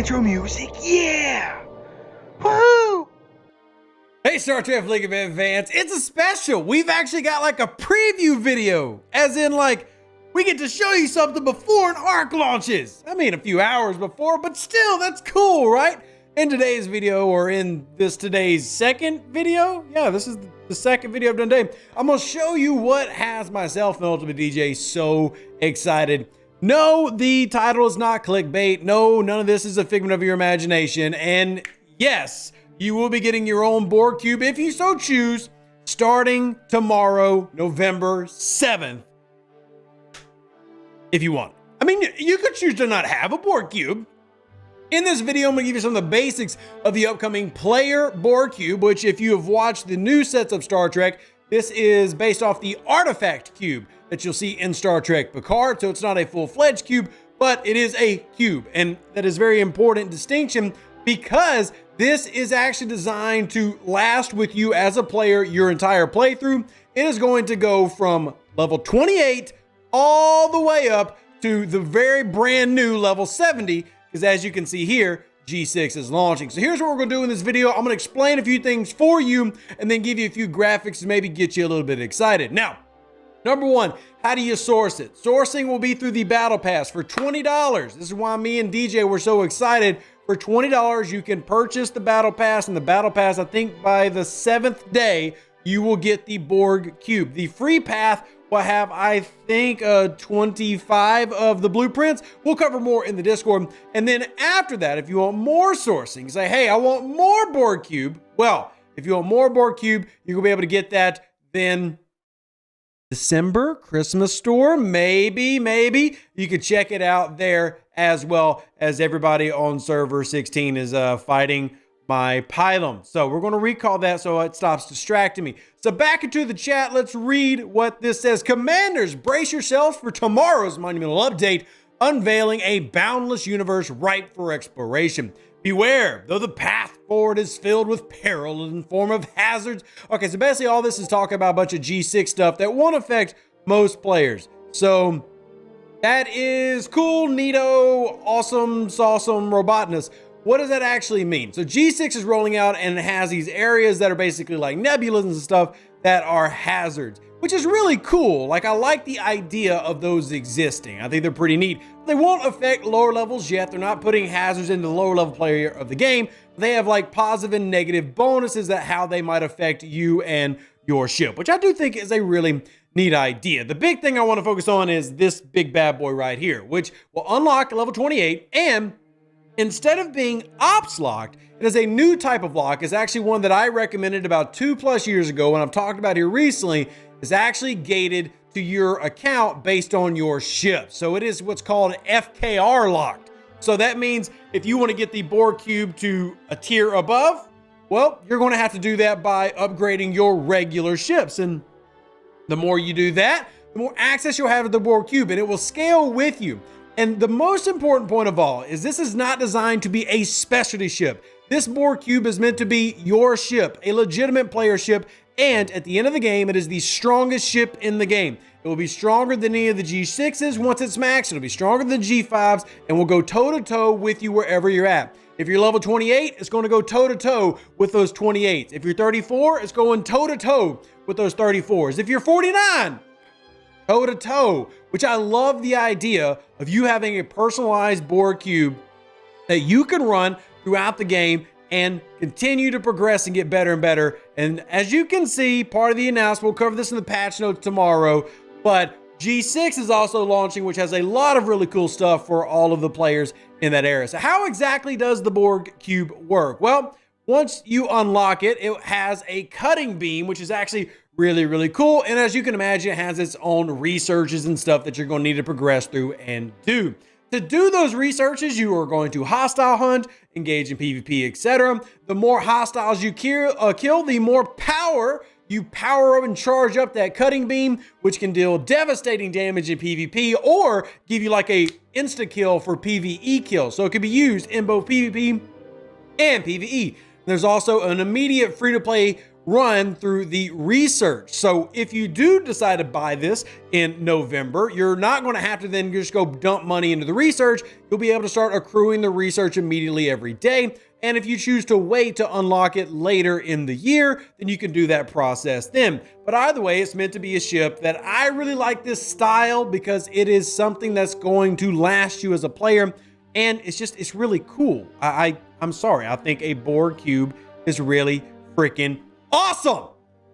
intro music. Yeah! Woohoo! Hey Star Trek League of fans, it's a special. We've actually got like a preview video, as in like we get to show you something before an arc launches. I mean a few hours before, but still that's cool, right? In today's video, or in today's second video, yeah, this is the second video I've done today, I'm gonna show you what has myself and Ultimate DJ so excited. No, the title is not clickbait. No, none of this is a figment of your imagination. And yes, you will be getting your own Borg Cube if you so choose, starting tomorrow, November 7th, if you want. I mean, you could choose to not have a Borg Cube. In this video, I'm gonna give you some of the basics of the upcoming Player Borg Cube, which if you have watched the new sets of Star Trek, this is based off the Artifact Cube that you'll see in Star Trek Picard. So it's not a full-fledged cube, but it is a cube. And that is very important distinction because this is actually designed to last with you as a player your entire playthrough. It is going to go from level 28 all the way up to the very brand new level 70, because as you can see here, G6 is launching. So here's what we're gonna do in this video. I'm gonna explain a few things for you and then give you a few graphics to maybe get you a little bit excited. Now, number one, how do you source it? Sourcing will be through the Battle Pass for $20. This is why me and DJ were so excited. For $20, you can purchase the Battle Pass, and the Battle Pass, I think by the 7th day, you will get the Borg Cube. The free path will have, I think, 25 of the blueprints. We'll cover more in the Discord. And then after that, if you want more sourcing, say, hey, I want more Borg Cube. Well, if you want more Borg Cube, you're gonna be able to get that then December Christmas store, maybe you could check it out there, as well as everybody on server 16 is fighting my pylon. So we're going to recall that so it stops distracting me. So back into the chat, let's read what this says. Commanders, brace yourselves for tomorrow's monumental update, unveiling a boundless universe ripe for exploration. Beware, though the path forward is filled with peril in the form of hazards. Okay, so basically all this is talking about a bunch of G6 stuff that won't affect most players. So that is cool, neato, awesome, sawsome, robotness. What does that actually mean? So G6 is rolling out and it has these areas that are basically like nebulas and stuff that are hazards, which is really cool. Like, I like the idea of those existing. I think they're pretty neat. They won't affect lower levels yet. They're not putting hazards into the lower level player of the game. They have like positive and negative bonuses that how they might affect you and your ship, which I do think is a really neat idea. The big thing I want to focus on is this big bad boy right here, which will unlock level 28, and instead of being ops locked, it is a new type of lock. It's actually one that I recommended about 2+ years ago, and I've talked about here recently. Is actually gated to your account based on your ship. So it is what's called FKR locked. So that means if you want to get the Borg Cube to a tier above, well, you're going to have to do that by upgrading your regular ships. And the more you do that, the more access you'll have to the Borg Cube, and it will scale with you. And the most important point of all is this is not designed to be a specialty ship. This Borg Cube is meant to be your ship, a legitimate player ship, and at the end of the game, it is the strongest ship in the game. It will be stronger than any of the G6s once it's maxed. It'll be stronger than G5s, and will go toe-to-toe with you wherever you're at. If you're level 28, it's going to go toe-to-toe with those 28s. If you're 34, it's going toe-to-toe with those 34s. If you're 49, toe-to-toe, which I love the idea of you having a personalized Borg Cube that you can run throughout the game and continue to progress and get better and better. And as you can see, part of the announcement, we'll cover this in the patch notes tomorrow, but G6 is also launching, which has a lot of really cool stuff for all of the players in that area. So how exactly does the Borg Cube work? Well, once you unlock it, it has a cutting beam, which is actually really cool. And as you can imagine, it has its own researches and stuff that you're going to need to progress through and do. To do those researches, you are going to hostile hunt, engage in PvP, etc. The more hostiles you kill, the more power you power up and charge up that cutting beam, which can deal devastating damage in PvP or give you like a insta kill for PvE kills. So it can be used in both PvP and PvE. There's also an immediate free-to-play run through the research. So if you do decide to buy this in November, you're not going to have to then just go dump money into the research. You'll be able to start accruing the research immediately every day. And if you choose to wait to unlock it later in the year, then you can do that process then. But either way, it's meant to be a ship that I really like this style because it is something that's going to last you as a player. And it's really cool. I'm sorry. I think a Borg Cube is really freaking awesome.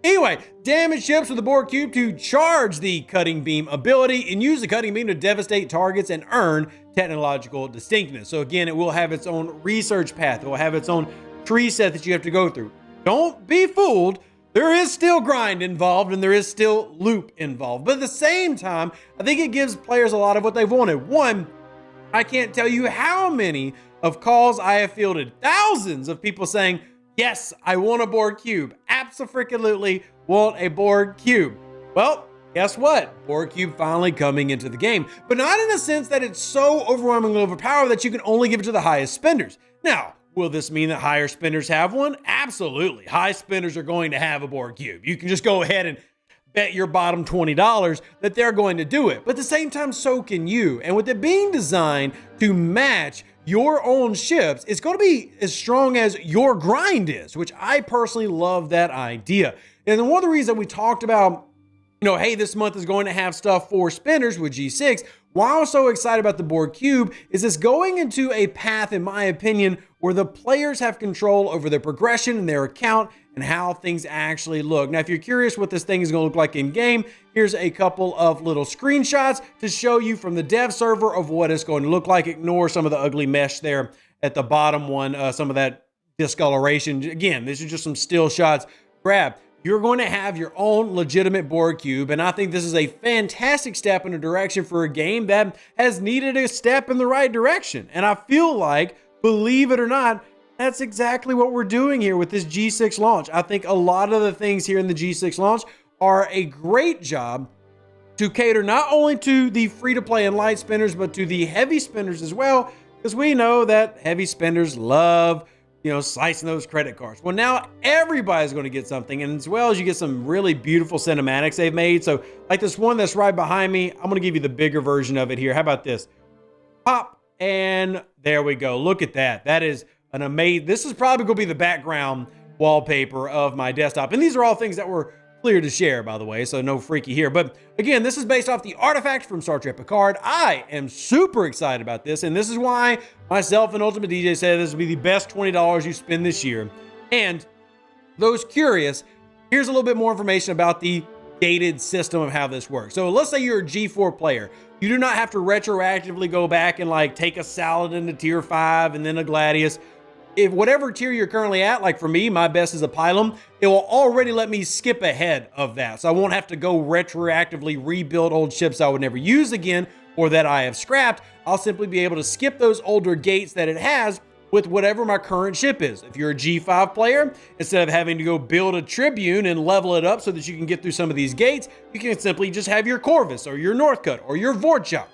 Anyway, damage ships with the Borg Cube to charge the cutting beam ability and use the cutting beam to devastate targets and earn technological distinctness. So again, it will have its own research path. It will have its own tree set that you have to go through. Don't be fooled. There is still grind involved and there is still loop involved. But at the same time, I think it gives players a lot of what they've wanted. One, I can't tell you how many of calls I have fielded. Thousands of people saying, yes, I want a Borg Cube. Abso-freaking-lutely want a Borg Cube. Well, guess what? Borg Cube finally coming into the game, but not in a sense that it's so overwhelmingly overpowered that you can only give it to the highest spenders. Now, will this mean that higher spenders have one? Absolutely. High spenders are going to have a Borg Cube. You can just go ahead and bet your bottom $20 that they're going to do it. But at the same time, so can you. And with it being designed to match your own ships, it's going to be as strong as your grind is, which I personally love that idea. And then one of the reasons that we talked about, hey, this month is going to have stuff for spinners with G6. Why I'm so excited about the Borg Cube is it's going into a path, in my opinion, where the players have control over their progression and their account and how things actually look. Now, if you're curious what this thing is going to look like in game, here's a couple of little screenshots to show you from the dev server of what it's going to look like. Ignore some of the ugly mesh there at the bottom one, some of that discoloration. Again, these are just some still shots. You're going to have your own legitimate Borg Cube, and I think this is a fantastic step in a direction for a game that has needed a step in the right direction. And I feel like, believe it or not, that's exactly what we're doing here with this G6 launch. I think a lot of the things here in the G6 launch are a great job to cater not only to the free-to-play and light spinners, but to the heavy spinners as well, because we know that heavy spinners love slicing those credit cards. Well, now everybody's going to get something, and as well as you get some really beautiful cinematics they've made. So like this one that's right behind me, I'm going to give you the bigger version of it here. How about this? Pop, and there we go. Look at that. That is an amazing, this is probably going to be the background wallpaper of my desktop. And these are all things that were clear to share, by the way, so no freaky here. But again, this is based off the artifact from Star Trek Picard. I am super excited about this, and this is why myself and Ultimate DJ said this would be the best $20 you spend this year. And those curious, here's a little bit more information about the gated system of how this works. So let's say you're a G4 player. You do not have to retroactively go back and take a Saladin to tier 5 and then a Gladius. If whatever tier you're currently at, like for me, my best is a Pylum, it will already let me skip ahead of that. So I won't have to go retroactively rebuild old ships I would never use again or that I have scrapped. I'll simply be able to skip those older gates that it has with whatever my current ship is. If you're a G5 player, instead of having to go build a Tribune and level it up so that you can get through some of these gates, you can simply just have your Corvus or your Northcutt or your Vorchok.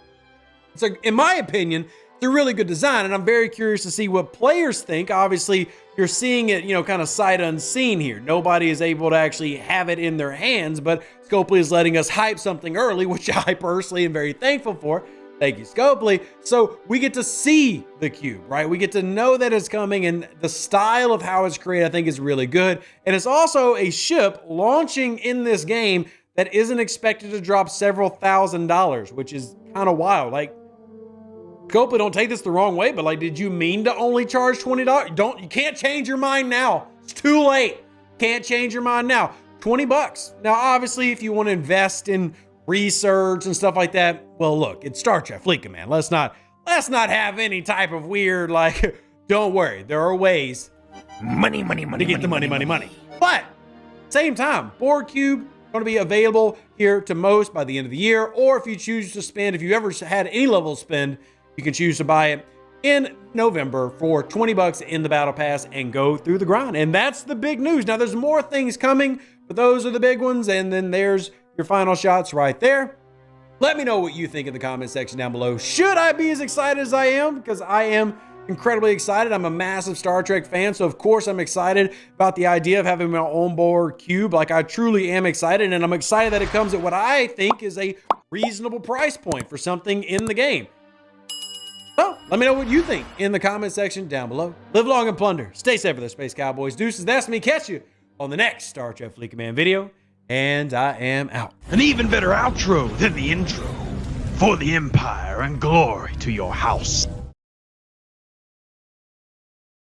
So in my opinion, it's a really good design, and I'm very curious to see what players think. Obviously, you're seeing it, kind of sight unseen here. Nobody is able to actually have it in their hands, but Scopely is letting us hype something early, which I personally am very thankful for. Thank you, Scopely. So we get to see the cube, right? We get to know that it's coming, and the style of how it's created, I think, is really good. And it's also a ship launching in this game that isn't expected to drop several $1,000s, which is kind of wild. Scopely, don't take this the wrong way, but did you mean to only charge $20? You can't change your mind now. It's too late. Can't change your mind now. $20. Now, obviously, if you want to invest in research and stuff like that, well, look, it's Star Trek Fleet Command. Let's not have any type of weird, don't worry. There are ways Money. to get the money. But same time, Borg Cube going to be available here to most by the end of the year, or if you choose to spend, if you ever had any level of spend, you can choose to buy it in November for $20 in the Battle Pass and go through the grind. And that's the big news. Now, there's more things coming, but those are the big ones. And then there's your final shots right there. Let me know what you think in the comment section down below. Should I be as excited as I am? Because I am incredibly excited. I'm a massive Star Trek fan, so of course I'm excited about the idea of having my own Borg Cube. Like, I truly am excited, and I'm excited that it comes at what I think is a reasonable price point for something in the game. So, let me know what you think in the comment section down below. Live long and plunder. Stay safe with the Space Cowboys. Deuces, that's me. Catch you on the next Star Trek Fleet Command video, and I am out. An even better outro than the intro. For the Empire and glory to your house.